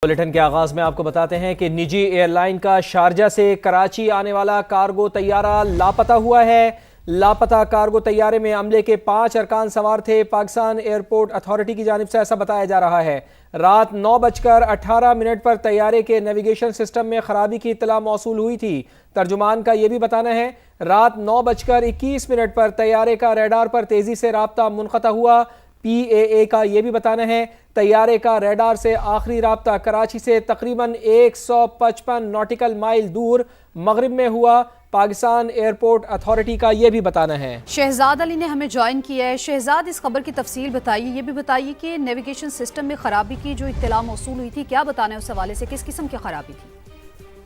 Bulletin के आगाज में आपको बताते हैं कि निजी एयरलाइन का शारजा से कराची आने वाला कार्गो तैयारा लापता हुआ है। लापता कार्गो तैयारे में अमले के 5 अरकान सवार थे। पाकिस्तान एयरपोर्ट अथॉरिटी की जानिब से ऐसा बताया जा रहा है। रात 9:18 पर तैयारे के नेविगेशन सिस्टम में खराबी की इत्तला मौसूल हुई थी। तर्जुमान का यह भी बताना है रात 9:21 पर तैयारे का रेडार पर तेजी से राब्ता मुनक़ता हुआ। PAA का यह भी बताना है तैयारे का रेडार से आखिरी राब्ता कराची से तकरीबन 155 नॉटिकल माइल दूर मगरिब में हुआ। पाकिस्तान एयरपोर्ट अथॉरिटी का यह भी बताना है। शहजाद अली ने हमें ज्वाइन किया है। शहजाद, इस खबर की तफसील बताइए, ये भी बताइए कि नेविगेशन सिस्टम में खराबी की जो इत्तला मौसूल हुई थी, क्या बताना है उस हवाले से, किस किस्म की खराबी थी?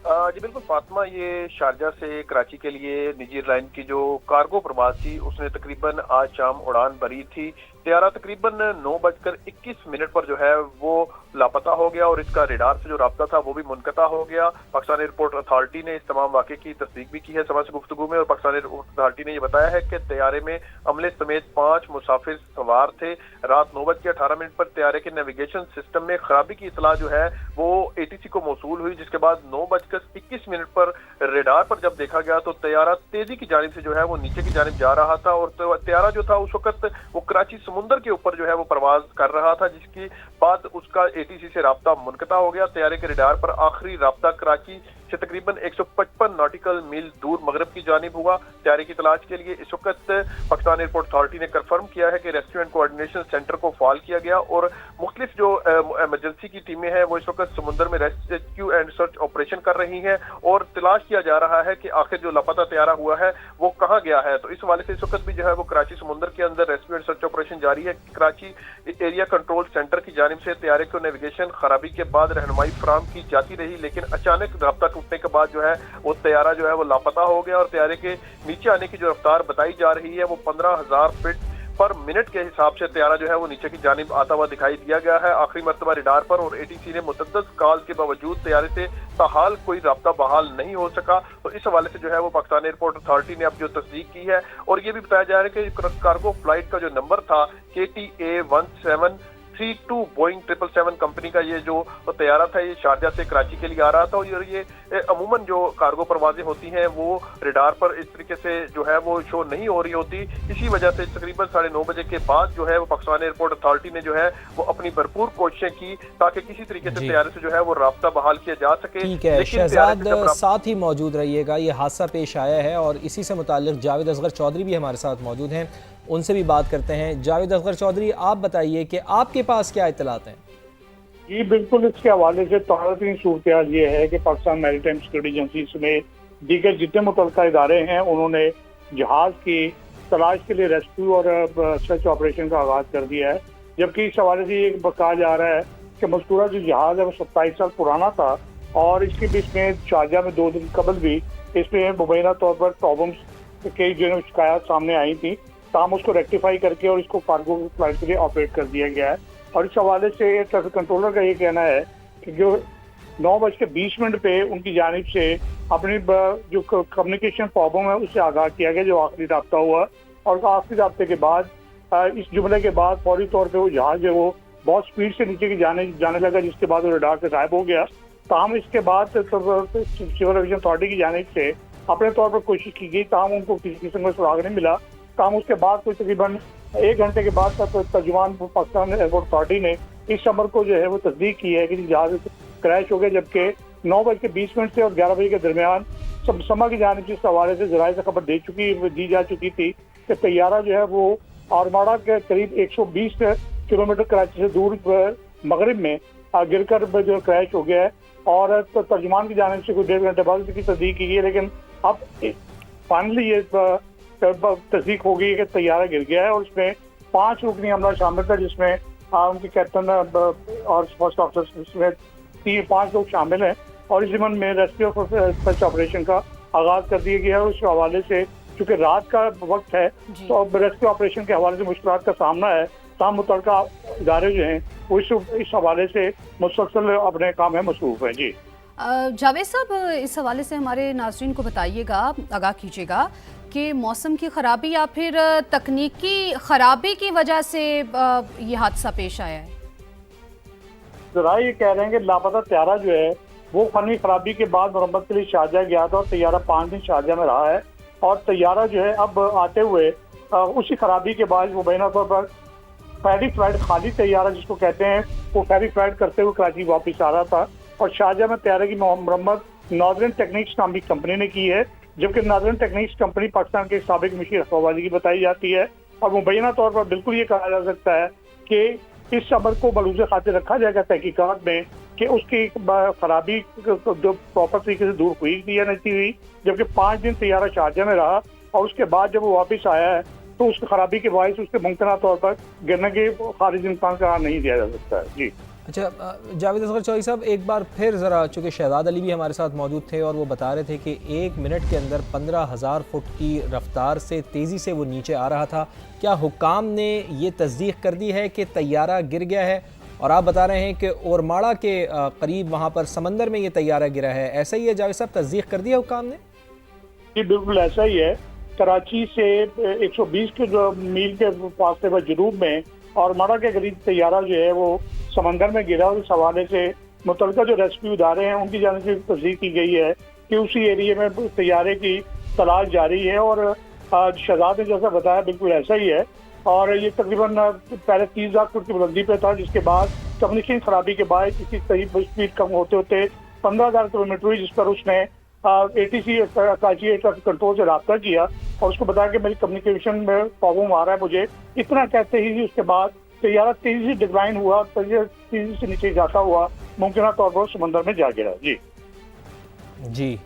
जी बिल्कुल फातिमा, ये शारजा से कराची के लिए निजी एयरलाइन की जो कार्गो प्रवास थी उसने तकरीबन आज शाम उड़ान भरी थी। तैयारा तकरीबन 9:21 पर जो है वो लापता हो गया और इसका रेडार से जो राब्ता था वो भी मुनक़ता हो गया। पाकिस्तान एयरपोर्ट अथॉरिटी ने इस तमाम वाक़े की तस्दीक भी की है समा से गुफ्तगू में, और पाकिस्तान एयरपोर्ट अथॉरिटी ने यह बताया है कि तैयारे में अमले समेत 5 मुसाफिर सवार थे। रात 9:18 पर तैयारे के नेविगेशन सिस्टम में खराबी की इतला जो है वो ATC को मौसूल हुई, जिसके बाद 9:21 पर रेडार पर जब देखा गया तो तैयारा तेजी की जानिब से जो है वो नीचे की जानिब जा रहा था, और तैयारा जो था उस वक्त वो कराची समुंदर के ऊपर जो है वो परवाज कर रहा था, जिसकी बाद उसका ATC से राब्ता मुनक़ता हो गया। तैयारे के रेडार पर आखिरी राब्ता कराची से तकरीबन 155 नॉटिकल मील दूर मगरब की जानिब हुआ। तैयारे की तलाश के लिए इस वक्त पाकिस्तान एयरपोर्ट अथॉरिटी ने कंफर्म किया है कि रेस्क्यू एंड कोऑर्डिनेशन सेंटर को फाल किया गया और मुख्तलिफ जो इमरजेंसी की टीमें हैं वो इस वक्त समुद्र में रेस्क्यू एंड सर्च ऑपरेशन कर रही हैं और तलाश किया जा रहा है कि आखिर जो लापता तैयारा हुआ है वो कहाँ गया है। तो इस हवाले से इस वक्त भी जो है वो कराची समुद्र के अंदर रेस्क्यू एंड सर्च ऑपरेशन जारी है। कराची एरिया कंट्रोल सेंटर की जानिब से तैयारे को नेविगेशन खराबी के बाद रहनुमाई फराहम की जाती रही, लेकिन अचानक राब्ता टूटने के बाद जो है वो तैयारा जो है वो लापता हो गया और तैयारे के नीचे आने की जो रफ्तार बताई जा रही है वो 15,000 फीट पर मिनट के हिसाब से तैयारा जो है वो नीचे की जानिब आता हुआ दिखाई दिया गया है। आखिरी मरतबा रेडार पर और ATC ने मुतअद्दिद कॉल के बावजूद तैयारे से ताहाल कोई राब्ता बहाल नहीं हो सका। तो इस हवाले से जो है वो पाकिस्तान एयरपोर्ट अथॉरिटी ने अब जो तस्दीक की है, और ये भी बताया जा रहा है कि कार्गो फ्लाइट का जो नंबर था KTA 1732 बोइंग 777 कंपनी का ये जो तैयारा था ये शारजा से कराची के लिए आ रहा था, और ये अमूमन जो कार्गो परवाजें होती हैं वो रेडार पर इस तरीके से जो है वो शो नहीं हो रही होती। इसी वजह से तकरीबन 9:30 बजे के बाद जो है वो पाकिस्तान एयरपोर्ट अथॉरिटी ने जो है वो अपनी भरपूर कोशिशें की ताकि किसी तरीके से तैयारे से जो है वो राब्ता बहाल किया जा सके। ठीक है शहजाद, साथ ही मौजूद रहिएगा। ये हादसा पेश आया है और इसी से मुताल्लिक जावेद असगर चौधरी भी हमारे साथ मौजूद हैं, उनसे भी बात करते हैं। जावेद असगर चौधरी, आप बताइए कि आपके पास क्या इत्तलात हैं? जी बिल्कुल, इसके हवाले से ताज़ा सूरत ये है कि पाकिस्तान मैरीटाइम सिक्योरिटी एजेंसी समेत दीगर जितने मुतल्लिका इदारे हैं उन्होंने जहाज की तलाश के लिए रेस्क्यू और सर्च ऑपरेशन का आगाज कर दिया है। जबकि इस हवाले से ये कहा जा रहा है कि मज़कूरा जो जहाज है वो 27 साल पुराना था और इसके बीच में शारजा में 2 दिन कबल भी इसमें मुबैना तौर पर प्रॉब्लम्स की जो शिकायत सामने आई थी, ताम उसको रेक्टिफाई करके और इसको कार्गो फ्लाइट के लिए ऑपरेट कर दिया गया है। और इस हवाले से ट्रैफिक कंट्रोलर का ये कहना है कि जो 9:20 पे उनकी जानिब से अपनी जो कम्युनिकेशन प्रॉब्लम है उससे आगाह किया गया, जो आखिरी राब्ता हुआ, और आखिरी राब्ते के बाद इस जुमले के बाद फौरी तौर पे वो जहाज है वो बहुत स्पीड से नीचे की जाने लगा, जिसके बाद वो रडार से गायब हो गया। ताहम इसके बाद सिविल एविएशन अथॉरिटी की जानिब से अपने तौर पर कोशिश की गई, ताहम उनको किसी किस्म का सुराग नहीं मिला। ताहम उसके बाद कोई तकरीबन 1 घंटे के बाद तर्जुमान पाकिस्तान एयरपोर्ट अथॉरिटी ने इस खबर को जो है वो तस्दीक की है कि जहाज क्रैश हो गया, जबकि 9:20 से और 11 बजे के दरमियान समा की जानिब से इस हवाले से ज़राए से खबर दी जा चुकी थी कि तैयारा जो है वो आरमाड़ा के करीब 120 किलोमीटर कराची से दूर मगरिब में गिरकर जो क्रैश हो गया है, और तर्जुमान की जानिब से कुछ 1.5 घंटे बाद इसकी तस्दीक की गई है। लेकिन अब फाइनली ये तस्दीक हो गई कि तैयारा गिर गया है और इसमें 5 रुकनी हमला शामिल था, जिसमें उनके कैप्टन और फर्स्ट ऑफिसर इसमें 5 लोग शामिल हैं, और इस ज़िम्मन में रेस्क्यू सर्च ऑपरेशन का आगाज कर दिया गया है। उस हवाले से चूँकि रात का वक्त है तो रेस्क्यू ऑपरेशन के हवाले से मुश्किलात का सामना है। तमाम मुतल्लिका इदारे जो हैं वो इस हवाले से मुसलसल अपने काम में मसरूफ है। जी जावेद साहब, इस हवाले से हमारे नाज़रीन को बताइएगा, आगाह कीजिएगा कि मौसम की ख़राबी या फिर तकनीकी ख़राबी की वजह से ये हादसा पेश आया है? जरा ये कह रहे हैं कि लापता तैयारा जो है वो फनी खराबी के बाद मरम्मत के लिए शारजा गया था और तैयारा 5 दिन शारजा में रहा है और तैयारा जो है अब आते हुए उसी खराबी के बाद मुबैना तौर पर फेरी फ्लाइट खाली तैयारा जिसको कहते हैं वो फेरी फ्लाइट करते हुए कराची वापस आ रहा था और शारजा में तैयारे की मरम्मत नॉर्दर्न टेक्निक्स नाम की कंपनी ने की है, जबकि नॉर्दर्न टेक्निक्स कंपनी पाकिस्तान के साबिक मशीर हवाबाजी की बताई जाती है और मुबैना तौर पर बिल्कुल ये कहा जा सकता है कि इस अमर को बलूज़ खातिर रखा जाएगा तहकीकात में कि उसकी खराबी जो प्रॉपर तरीके से दूर हुई थी या नहीं हुई, जबकि 5 दिन तैयारा शारजा में रहा और उसके बाद जब वो वापस आया है तो उस खराबी के बायस उसके मुमकिन तौर पर गिरने के खारिज इम्कान करार नहीं दिया जा सकता है। जी अच्छा, जावेद असगर चौधरी साहब, एक बार फिर ज़रा, चूँकि शहजाद अली भी हमारे साथ मौजूद थे और वो बता रहे थे कि 1 मिनट के अंदर 15,000 फुट की रफ्तार से तेज़ी से वो नीचे आ रहा था। क्या हुक्काम ने ये तस्दीक कर दी है कि तैयारा गिर गया है? और आप बता रहे हैं कि ओरमाड़ा के करीब वहाँ पर समंदर में ये तैयारा गिरा है, ऐसा ही है जावेद साहब? तस्दीक कर दिया हुक्काम ने? जी बिल्कुल ऐसा ही है। कराची से 120 मील के फासले पर जनूब में और माड़ा के करीब तैयारा जो है वो समंदर में गिरा और इस हवाले से मुतलका जो रेस्क्यू इदारे हैं उनकी जानिब से तस्दीक की गई है कि उसी एरिया में तैयारे की तलाश जारी है और शहजाद ने जैसा बताया बिल्कुल ऐसा ही है और ये तकरीबन पहले 30,000 फुट की बुलंदी पे था, जिसके बाद कम्युनिकेशन खराबी के बाद इसकी स्पीड कम होते होते 15,000 किलोमीटर हुई, जिस पर उसने ATC Karachi air traffic control से रब्ता किया और उसको बताया कि मेरी कम्युनिकेशन में प्रॉब्लम आ रहा है मुझे। इतना कहते ही उसके बाद तैयारा तेजी से डिक्लाइन हुआ, तेजी से नीचे जाता हुआ मुमकिन तौर पर समंदर में जा गिरा। जी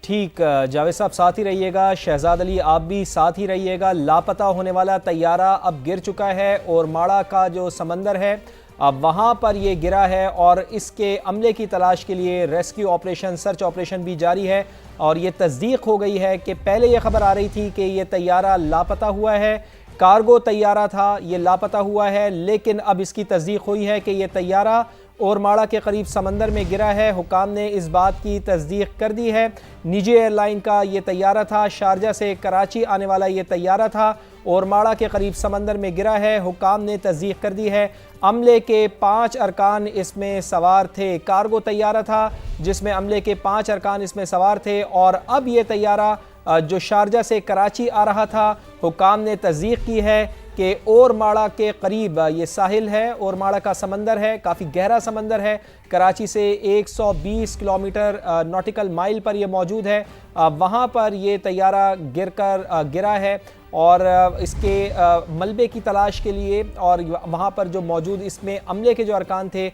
ठीक, जावेद साहब साथ ही रहिएगा, शहजाद अली आप भी साथ ही रहिएगा। लापता होने वाला तैयारा अब गिर चुका है और माड़ा का जो समंदर है अब वहाँ पर ये गिरा है और इसके अमले की तलाश के लिए रेस्क्यू ऑपरेशन, सर्च ऑपरेशन भी जारी है और ये तस्दीक हो गई है कि पहले ये खबर आ रही थी कि ये तैयारा लापता हुआ है, कार्गो तैयारा था, ये लापता हुआ है, लेकिन अब इसकी तस्दीक हुई है कि ये तैयारा ओरमाड़ा के करीब समंदर में गिरा है। हुकाम ने इस बात की तस्दीक कर दी है। निजी एयरलाइन का ये तैयारा था, शारजा से कराची आने वाला ये तैयारा था, ओरमाड़ा के करीब समंदर में गिरा है। हुकाम ने तस्दीक कर दी है। अमले के 5 अरकान इसमें सवार थे। कार्गो तैयारा था जिसमें अमले के 5 अरकान इसमें सवार थे और अब ये तैयारा जो शारजा से कराची आ रहा था, हुकाम ने तस्दीक की है कि ओरमाड़ा के करीब ये साहिल है, ओरमाड़ा का समंदर है, काफ़ी गहरा समंदर है, कराची से 120 किलोमीटर नॉटिकल माइल पर ये मौजूद है। वहाँ पर ये तैयारा गिरा है और इसके मलबे की तलाश के लिए और वहाँ पर जो मौजूद इसमें अमले के जो अरकान थे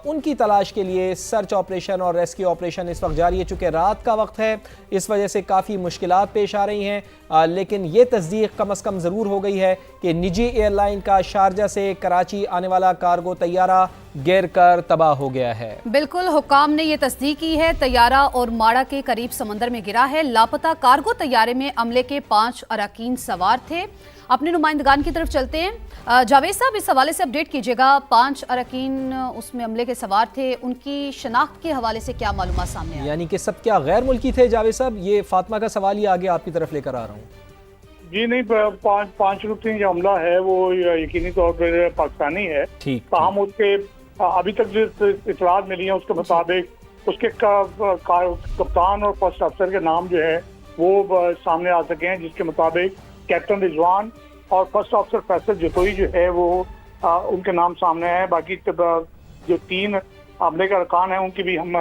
उनकी तलाश के लिए सर्च ऑपरेशन और रेस्क्यू ऑपरेशन इस वक्त जारी है। चूँकि रात का वक्त है इस वजह से काफ़ी मुश्किलात पेश आ रही हैं, लेकिन ये तस्दीक कम अज़ कम ज़रूर हो गई है कि निजी एयरलाइन का शारजा से कराची आने वाला कार्गो तैयारा गिर कर तबाह हो गया है। बिल्कुल, हुकाम ने यह तस्दीक की है, तैयारा और माड़ा के करीब समंदर में गिरा है। लापता कार्गो तैयारे में अमले के 5 अरकान सवार थे। अपने नुमाइंदगान की तरफ चलते हैं। जावेद साहब इस हवाले से अपडेट कीजिएगा, 5 अरकान उसमें अमले के सवार थे, उनकी शनाख्त के हवाले से क्या मालूमात सामने आई? यानी कि सब क्या गैर मुल्की थे जावेद साहब? ये फातिमा का सवाल ही आगे आपकी तरफ लेकर आ रहा हूँ। जी नहीं, 5 रुपये जो हमला है वो यकीनी तौर पर पाकिस्तानी है। ठीक, ताहम उसके अभी तक जो इतलात मिली है उसके मुताबिक उसके कप्तान और फर्स्ट अफसर के नाम जो है वो सामने आ सके हैं, जिसके मुताबिक कैप्टन रिजवान और फर्स्ट अफसर फैसल जतोई जो है वो उनके नाम सामने है। बाकी जो 3 हमले के अरकान हैं उनकी भी हम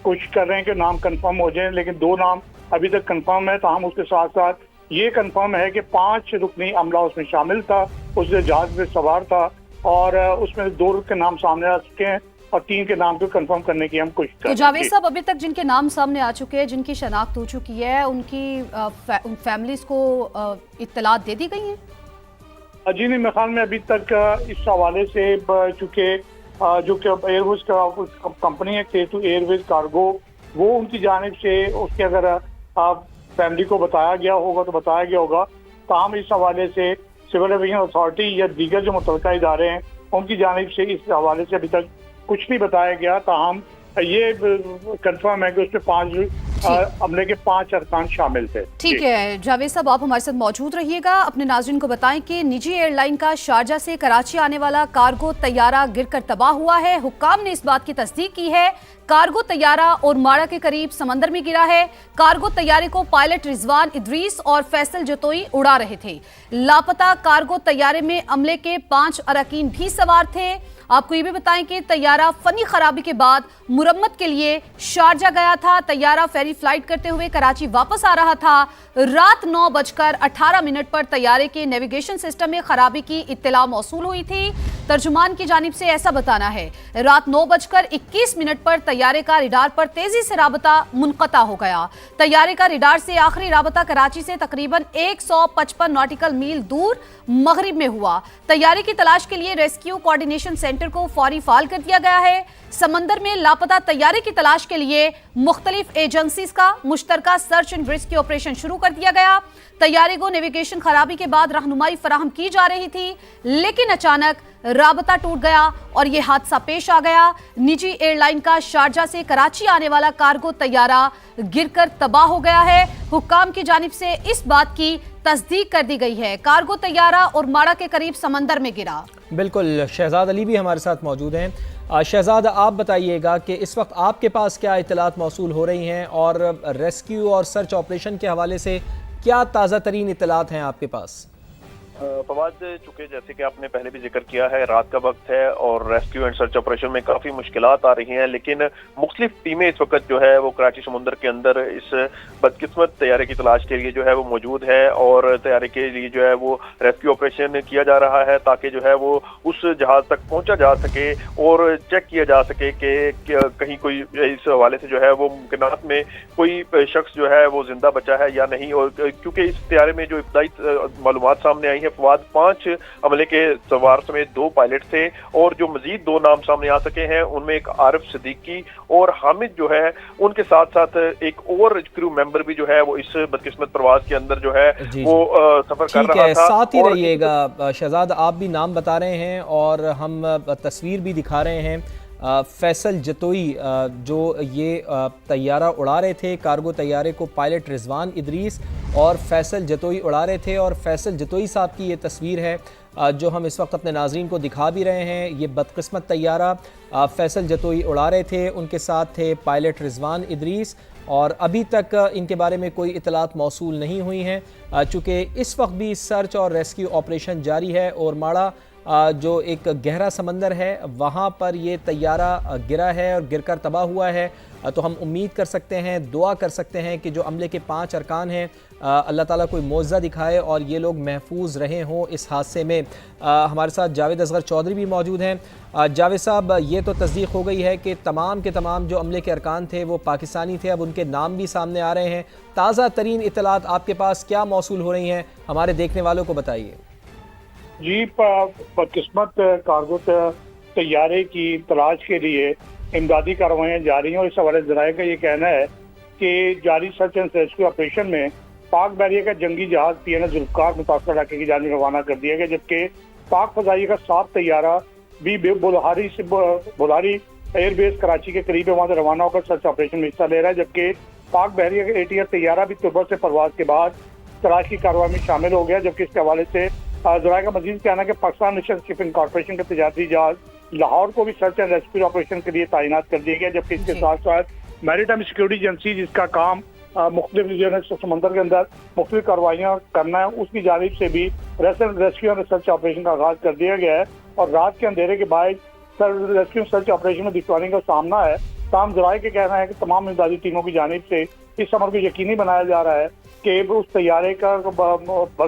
कोशिश कर रहे हैं कि नाम कंफर्म हो जाए, लेकिन 2 नाम अभी तक कंफर्म है। ताहम उसके साथ साथ ये कंफर्म है कि 5 रुकनी अमला उसमें शामिल था, उससे जहाज में सवार था और उसमें 2 के नाम सामने आ चुके हैं और 3 के नाम को कंफर्म करने की हम कोशिश कर रहे हैं। तो जावेद साहब अभी तक जिनके नाम सामने आ चुके हैं, जिनकी शनाख्त हो चुकी है, उनकी फैमिलीज को इत्तलात दे दी गई है? जी नहीं, मेरे ख्याल में अभी तक इस हवाले से चूँकि जो एयरवेज का कंपनी है K2 एयरवेज कार्गो, वो उनकी जानिब से उसके अगर फैमिली को बताया गया होगा तो बताया गया होगा। ताहम इस हवाले से सिविल एविएशन अथॉरिटी या दीगर जो मुतल्लिका इदारे हैं उनकी जानिब से इस हवाले से अभी तक कुछ नहीं बताया गया। ताहम ये कंफर्म है कि उसमें 5 हमले के 5 अरकान शामिल थे। ठीक है जावेद साहब, आप हमारे साथ मौजूद रहिएगा। अपने नाज़रीन को बताएं कि निजी एयरलाइन का शारजा से कराची आने वाला कार्गो तैयारा गिरकर तबाह हुआ है। हुक्काम ने इस बात की तस्दीक की है। कार्गो तैयारा और माड़ा के करीब समंदर में गिरा है। कार्गो तैयारे को पायलट रिजवान इदरीस और फैसल जतोई उड़ा रहे थे। लापता कार्गो तैयारे में अमले के 5 अरकान भी सवार थे। आपको ये भी बताएं कि तैयारा फनी खराबी के बाद मुरम्मत के लिए शारजा गया था। तैयारा फेरी फ्लाइट करते हुए कराची वापस आ रहा था। रात 9:18 पर तैयारे के नेविगेशन सिस्टम में खराबी की इत्तला मौसूल हुई थी। तर्जुमान की जानिब से ऐसा बताना है, रात 9:21 पर तैयारे का रिडार पर तेजी से राबता मुनक़ता हो गया। तैयारे का रिडार से आखिरी राबता कराची से तकरीबन 155 नॉटिकल मील दूर मगरिब में हुआ। तैयारे की तलाश के लिए रेस्क्यू कोऑर्डिनेशन सेंटर को फौरी फाल कर दिया गया है। समंदर में लापता तैयारे की तलाश के लिए मुख्तलिफ एजेंसीज का मुश्तरका सर्च एंड रेस्क्यू ऑपरेशन शुरू कर दिया गया। तैयारे को नेविगेशन खराबी के बाद रहनुमाई फराहम की जा रही थी, लेकिन अचानक राबता टूट गया और यह हादसा पेश आ गया। निजी एयरलाइन का शारजा से कराची आने वाला कार्गो तैयारा गिरकर तबाह हो गया है। हुक्काम की जानिब से इस बात की तस्दीक कर दी गई है। कार्गो तैयारा और माड़ा के करीब समंदर में गिरा। बिल्कुल, शहजाद अली भी हमारे साथ मौजूद हैं। शहजाद, आप बताइएगा कि इस वक्त आपके पास क्या इत्तलात मौसूल हो रही हैं और रेस्क्यू और सर्च ऑपरेशन के हवाले से क्या ताज़ा तरीन इत्तलात हैं आपके पास? फवाद, चूंकि जैसे कि आपने पहले भी जिक्र किया है, रात का वक्त है और रेस्क्यू एंड सर्च ऑपरेशन में काफी मुश्किलात आ रही हैं, लेकिन मुख्तलिफ टीमें इस वक्त जो है वो कराची समुंदर के अंदर इस बदकिस्मत तैयारे की तलाश के लिए जो है वो मौजूद है और तैयारे के लिए जो है वो रेस्क्यू ऑपरेशन किया जा रहा है ताकि जो है वो उस जहाज तक पहुंचा जा सके और चेक किया जा सके कि कहीं कोई इस हवाले से जो है वो मुमकिनात में कोई शख्स जो है वो जिंदा बचा है या नहीं। और क्योंकि इस तैयारे में जो इब्तदाई मालूमात सामने आई है फवाद, 5 अमले के सवार समेत 2 पायलट थे और जो मजीद 2 नाम सामने आ सके हैं उनमें एक आरिफ सिद्दीकी और हामिद जो है, उनके साथ साथ एक और क्रू मेंबर भी जो है वो इस बदकिस्मत प्रवास के अंदर जो है वो सफर कर रहा था। साथ ही रहिएगा शहजाद, आप भी नाम बता रहे हैं और हम तस्वीर भी दिखा रहे हैं। फैसल जतोई जो ये तैयारा उड़ा रहे थे, कार्गो तैयारे को पायलट रिजवान इदरीस और फैसल जतोई उड़ा रहे थे और फैसल जतोई साहब की ये तस्वीर है जो हम इस वक्त अपने नाजरीन को दिखा भी रहे हैं। ये बदकिस्मत तैयारा फैसल जतोई उड़ा रहे थे, उनके साथ थे पायलट रिजवान इदरीस और अभी तक इनके बारे में कोई इतलात मौसूल नहीं हुई हैं। चूँकि इस वक्त भी सर्च और रेस्क्यू ऑपरेशन जारी है और माड़ा जो एक गहरा समंदर है वहाँ पर ये तैयारा गिरा है और गिरकर तबाह हुआ है। तो हम उम्मीद कर सकते हैं, दुआ कर सकते हैं कि जो अमले के 5 अरकान हैं अल्लाह ताला कोई मौज़ा दिखाए और ये लोग महफूज रहे हों इस हादसे में। हमारे साथ जावेद असगर चौधरी भी मौजूद हैं। जावेद साहब, ये तो तस्दीक हो गई है कि तमाम के तमाम जो अमले के अरकान थे वो पाकिस्तानी थे, अब उनके नाम भी सामने आ रहे हैं। ताज़ा तरीन इत्तलात आपके पास क्या मौसूल हो रही हैं, हमारे देखने वालों को बताइए। जी, बदकिस्मत कार्गो तैयारे की तलाश के लिए इमदादी कार्रवाइयाँ जारी हैं और इस हवाले से जराये का ये कहना है कि जारी सर्च एंड रेस्क्यू ऑपरेशन में पाक बहरिया का जंगी जहाज PNS जुल्फकार मुतासर इलाके की जानिब रवाना कर दिया गया, जबकि पाक फजाइया का 7 तैयारा भी बुल्हारी एयरबेस कराची के करीब वहाँ से रवाना होकर सर्च ऑपरेशन में हिस्सा ले रहा है, जबकि पाक बहरिया का ATR तैयारा भी तुर्बा से परवाज के बाद तलाश की कार्रवाई में शामिल हो गया। जबकि इसके हवाले से जराये का मजीद कहना है कि पाकिस्तान नेशनल शिपिंग कॉर्पोरेशन का तजारती जहाज लाहौर को भी सर्च एंड रेस्क्यू ऑपरेशन के लिए तैनात कर दिया गया, जबकि इसके साथ साथ मैरीटाइम सिक्योरिटी एजेंसी जिसका काम मुख्तलिफ समंदर के अंदर मुख्तलिफ कार्रवाइयाँ करना है, उसकी जानिब से भी रेस्क्यू एंड सर्च ऑपरेशन का आगाज कर दिया गया है। और रात के अंधेरे के बाद रेस्क्यू सर्च ऑपरेशन में दुश्वारी का सामना है। ताम जराये के कहना है कि तमाम इमदादी टीमों की जानिब से इस अमर को यकीनी बनाया जा रहा है कि उस तैयारे का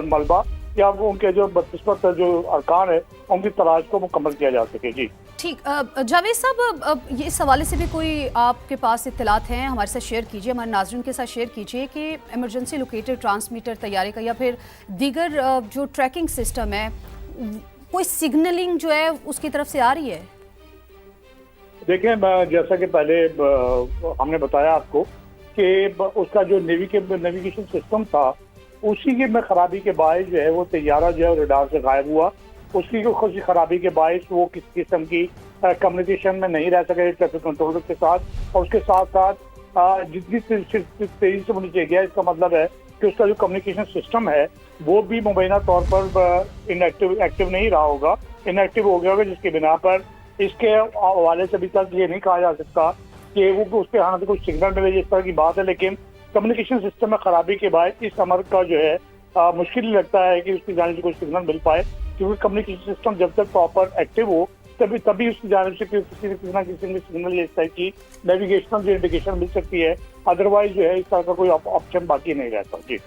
मलबा या उनके जो बदकिस्मत जो अरकान है उनकी तलाश को मुकम्मल किया जा सके। जी ठीक, जावेद साहब, ये इस हवाले से भी कोई आपके पास इत्तलात हैं, हमारे साथ शेयर कीजिए, हमारे नाज़रीन के साथ शेयर कीजिए कि इमरजेंसी लोकेटर ट्रांसमीटर तैयारे का या फिर दीगर जो ट्रैकिंग सिस्टम है, कोई सिग्नलिंग जो है उसकी तरफ से आ रही है? देखें, जैसा कि पहले हमने बताया आपको कि उसका जो नेविगेशन सिस्टम था उसी के में खराबी के बायस जो है वो तैयारा जो है रडार से गायब हुआ। उसकी खुद खराबी के बायस वो किसी किस्म की कम्युनिकेशन में नहीं रह सके ट्रैफिक कंट्रोलर के साथ, और उसके साथ साथ जितनी तेजी से होनी चाहिए, इसका मतलब है कि उसका जो कम्युनिकेशन सिस्टम है वो भी मुबैना तौर पर एक्टिव नहीं रहा होगा, इनएक्टिव हो गया होगा, जिसके बिना पर इसके हवाले से अभी तक ये नहीं कहा जा सकता कि वो उसके हाथ से कुछ सिग्नल मिले, जिस तरह की बात है। लेकिन कम्युनिकेशन सिस्टम में खराबी के बाद इस अमर का जो है मुश्किल ही लगता है कि उसकी जानिब से कुछ सिग्नल मिल पाए, क्योंकि कम्युनिकेशन सिस्टम जब तक प्रॉपर एक्टिव हो तभी उसकी जानिब से किसी न किसी सिग्नल या इस तरह की नेविगेशनल जो इंडिकेशन मिल सकती है। अदरवाइज जो है इस तरह का कोई ऑप्शन बाकी नहीं रहता। जी।